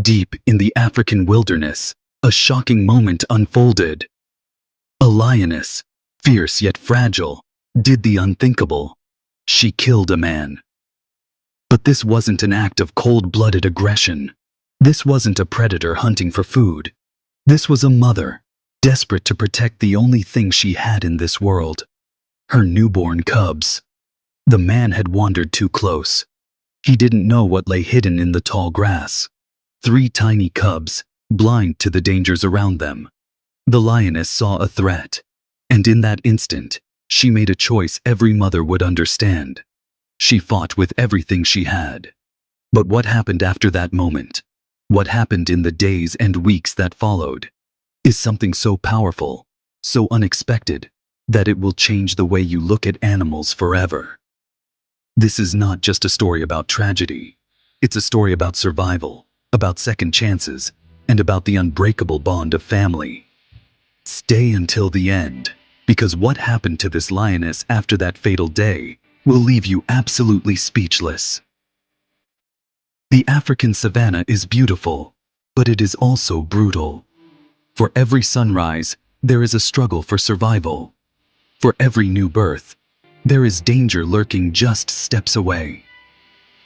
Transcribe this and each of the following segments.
Deep in the African wilderness, a shocking moment unfolded. A lioness, fierce yet fragile, did the unthinkable. She killed a man. But this wasn't an act of cold-blooded aggression. This wasn't a predator hunting for food. This was a mother, desperate to protect the only thing she had in this world. Her newborn cubs. The man had wandered too close. He didn't know what lay hidden in the tall grass. 3 tiny cubs, blind to the dangers around them. The lioness saw a threat, and in that instant, she made a choice every mother would understand. She fought with everything she had. But what happened after that moment? What happened in the days and weeks that followed? Is something so powerful, so unexpected, that it will change the way you look at animals forever. This is not just a story about tragedy. It's a story about survival, about second chances, and about the unbreakable bond of family. Stay until the end, because what happened to this lioness after that fatal day will leave you absolutely speechless. The African savanna is beautiful, but it is also brutal. For every sunrise, there is a struggle for survival. For every new birth, there is danger lurking just steps away.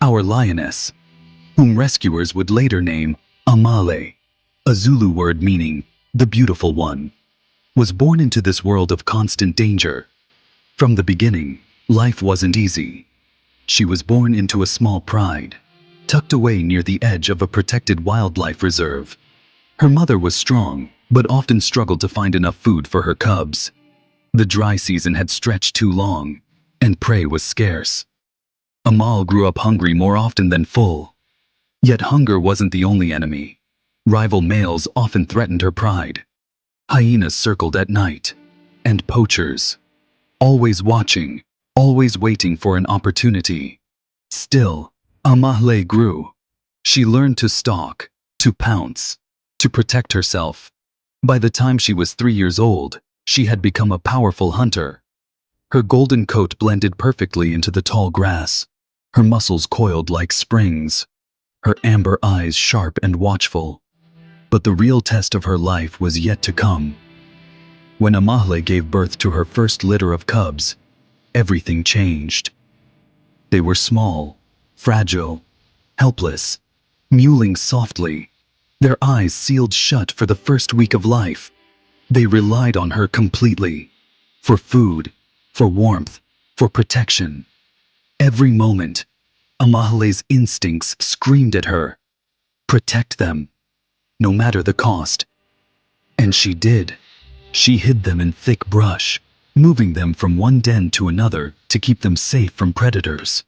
Our lioness, whom rescuers would later name Amale, a Zulu word meaning the beautiful one, was born into this world of constant danger. From the beginning, life wasn't easy. She was born into a small pride, tucked away near the edge of a protected wildlife reserve. Her mother was strong, but often struggled to find enough food for her cubs. The dry season had stretched too long, and prey was scarce. Amal grew up hungry more often than full. Yet hunger wasn't the only enemy. Rival males often threatened her pride. Hyenas circled at night, and poachers, always watching, always waiting for an opportunity. Still, Amahle grew. She learned to stalk, to pounce, to protect herself. By the time she was 3 years old, she had become a powerful hunter. Her golden coat blended perfectly into the tall grass, her muscles coiled like springs, her amber eyes sharp and watchful. But the real test of her life was yet to come. When Amahle gave birth to her first litter of cubs, everything changed. They were small, fragile, helpless, mewling softly, their eyes sealed shut for the first week of life. They relied on her completely, for food, for warmth, for protection. Every moment, Amahle's instincts screamed at her, protect them, no matter the cost. And she did. She hid them in thick brush, moving them from one den to another to keep them safe from predators.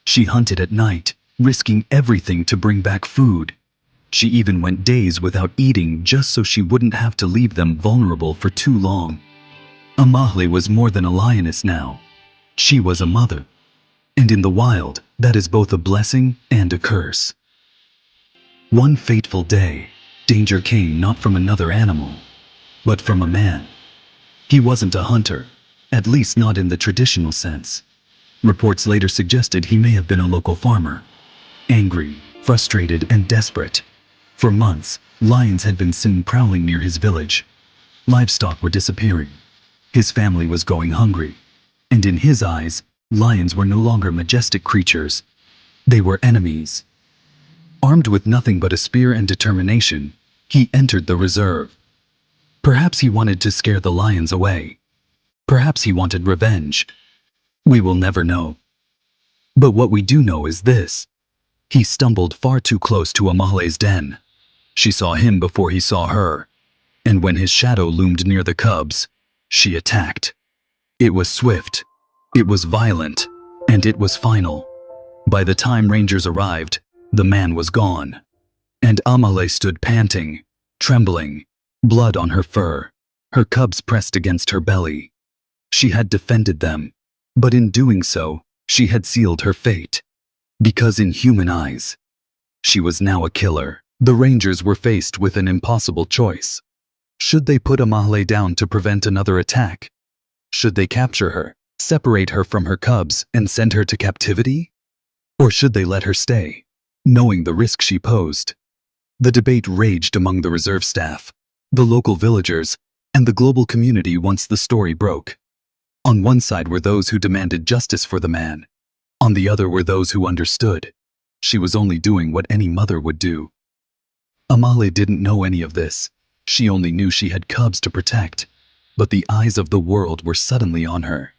She hunted at night, risking everything to bring back food. She even went days without eating just so she wouldn't have to leave them vulnerable for too long. Amahle was more than a lioness now. She was a mother. And in the wild, that is both a blessing and a curse. One fateful day, danger came not from another animal, but from a man. He wasn't a hunter, at least not in the traditional sense. Reports later suggested he may have been a local farmer. Angry, frustrated, and desperate. For months, lions had been seen prowling near his village. Livestock were disappearing. His family was going hungry. And in his eyes, lions were no longer majestic creatures. They were enemies. Armed with nothing but a spear and determination, he entered the reserve. Perhaps he wanted to scare the lions away. Perhaps he wanted revenge. We will never know. But what we do know is this. He stumbled far too close to Amahle's den. She saw him before he saw her. And when his shadow loomed near the cubs, she attacked. It was swift. It was violent. And it was final. By the time rangers arrived, the man was gone. And Amahle stood panting, trembling, blood on her fur, her cubs pressed against her belly. She had defended them, but in doing so, she had sealed her fate. Because in human eyes, she was now a killer. The rangers were faced with an impossible choice. Should they put Amahle down to prevent another attack? Should they capture her, separate her from her cubs, and send her to captivity? Or should they let her stay, knowing the risk she posed? The debate raged among the reserve staff, the local villagers, and the global community once the story broke. On one side were those who demanded justice for the man. On the other were those who understood. She was only doing what any mother would do. Amale didn't know any of this. She only knew she had cubs to protect. But the eyes of the world were suddenly on her.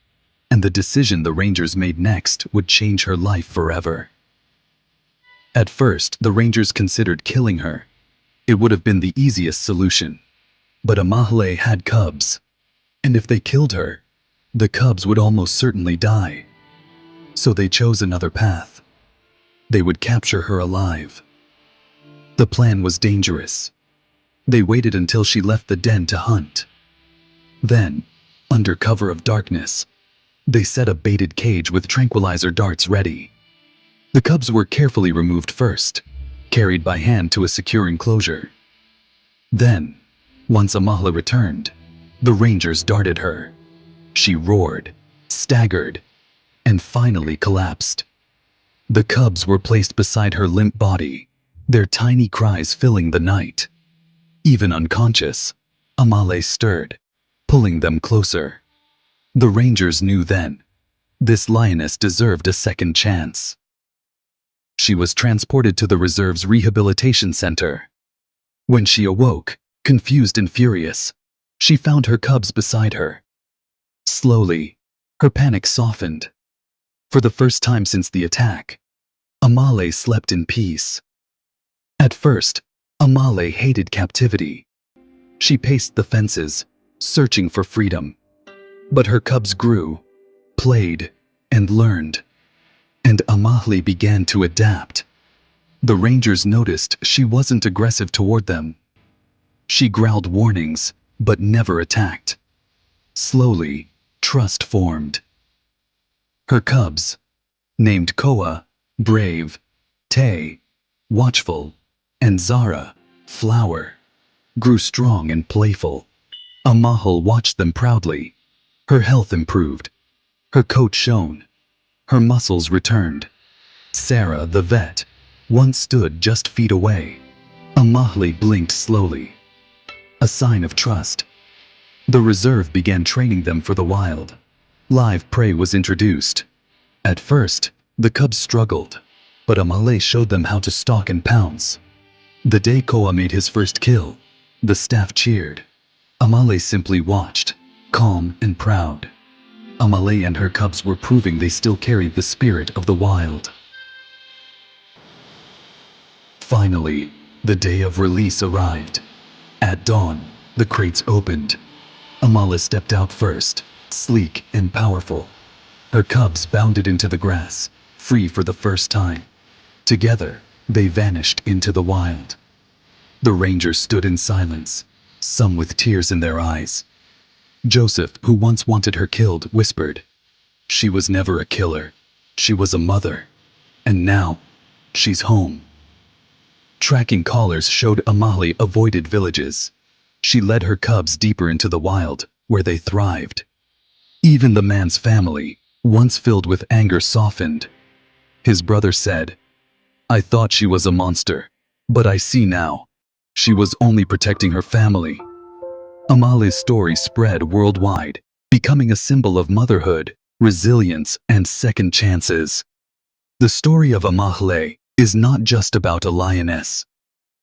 And the decision the Rangers made next would change her life forever. At first, the Rangers considered killing her. It would have been the easiest solution. But Amale had cubs. And if they killed her, the cubs would almost certainly die. So they chose another path. They would capture her alive. The plan was dangerous. They waited until she left the den to hunt. Then, under cover of darkness, they set a baited cage with tranquilizer darts ready. The cubs were carefully removed first, carried by hand to a secure enclosure. Then, once Amala returned, the Rangers darted her. She roared, staggered, and finally collapsed. The cubs were placed beside her limp body, their tiny cries filling the night. Even unconscious, Amale stirred, pulling them closer. The Rangers knew then, this lioness deserved a second chance. She was transported to the reserve's rehabilitation center. When she awoke, confused and furious, she found her cubs beside her. Slowly, her panic softened. For the first time since the attack, Amale slept in peace. At first, Amale hated captivity. She paced the fences, searching for freedom. But her cubs grew, played, and learned. And Amale began to adapt. The Rangers noticed she wasn't aggressive toward them. She growled warnings, but never attacked. Slowly, trust formed. Her cubs, named Koa, brave, Tay, watchful, and Zara, flower, grew strong and playful. Amahal watched them proudly. Her health improved. Her coat shone. Her muscles returned. Sarah, the vet, once stood just feet away. Amahli blinked slowly. A sign of trust. The reserve began training them for the wild. Live prey was introduced. At first, the cubs struggled, but Amale showed them how to stalk and pounce. The day Koa made his first kill, the staff cheered. Amale simply watched, calm and proud. Amale and her cubs were proving they still carried the spirit of the wild. Finally, the day of release arrived. At dawn, the crates opened. Amale stepped out first, sleek and powerful. Her cubs bounded into the grass, free for the first time. Together, they vanished into the wild. The Rangers stood in silence, some with tears in their eyes. Joseph, who once wanted her killed, whispered, "She was never a killer. She was a mother. And now, she's home." Tracking collars showed Amali avoided villages. She led her cubs deeper into the wild, where they thrived. Even the man's family, once filled with anger, softened. His brother said, "I thought she was a monster, but I see now. She was only protecting her family." Amali's story spread worldwide, becoming a symbol of motherhood, resilience, and second chances. The story of Amahle is not just about a lioness.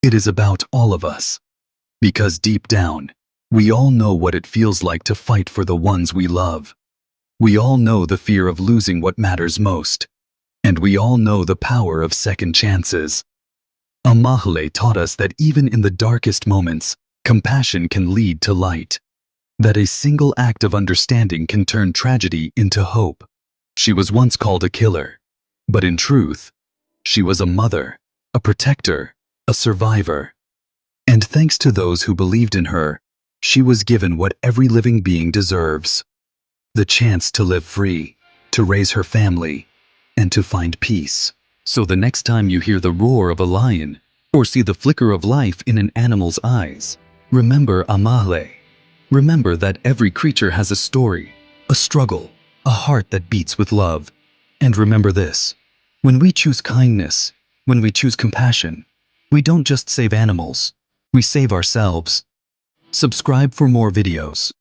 It is about all of us. Because deep down, we all know what it feels like to fight for the ones we love. We all know the fear of losing what matters most. And we all know the power of second chances. Amahle taught us that even in the darkest moments, compassion can lead to light. That a single act of understanding can turn tragedy into hope. She was once called a killer. But in truth, she was a mother, a protector, a survivor. And thanks to those who believed in her, she was given what every living being deserves. The chance to live free, to raise her family, and to find peace. So the next time you hear the roar of a lion, or see the flicker of life in an animal's eyes, remember Amahle. Remember that every creature has a story, a struggle, a heart that beats with love. And remember this: when we choose kindness, when we choose compassion, We don't just save animals, we save ourselves. Subscribe for more videos.